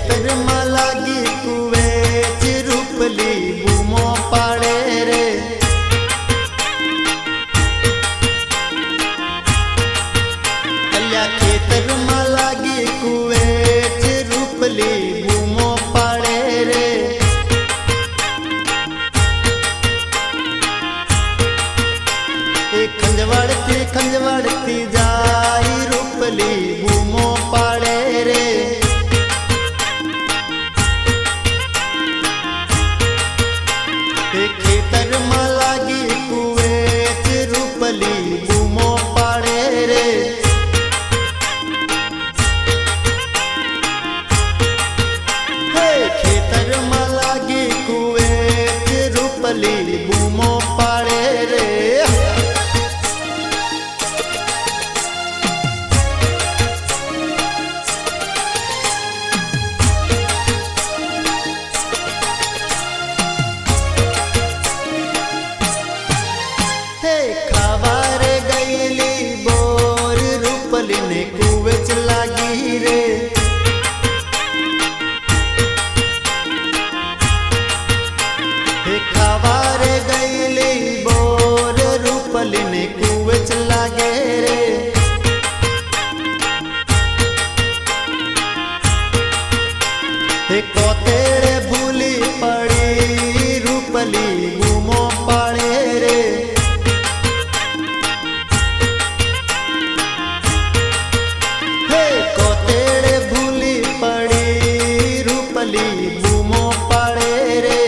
खेतर में लागी कुवेच रूपली बूमो पाड़े रे। अल्या खेतर में लागी कुवेच रूपली बूमो पाड़े रे। खंजवाड़ती जाई रूपली बूमो पाड़े रे। खेतर में लागी कुवेच रूपली बूमो पाड़े रे। खेतर में लागी कुवेच रूपली बूमो पाड़े रे। खावार गईली बोर रूपली ने कुवेच लागी रे। खावार गईली बोर रूपली ने कुवेच लागे रे। कोतेड़े भूली पड़ी रूपली बूमो पाड़े रे। कोतेड़े भूली पड़ी रूपली बूमो पाड़े रे।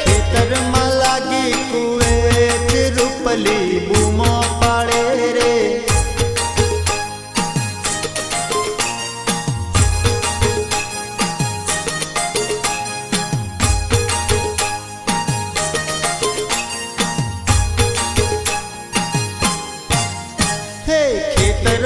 खेतर में लागी कुवेच रूपली बूमो पाड़े रे। खेतर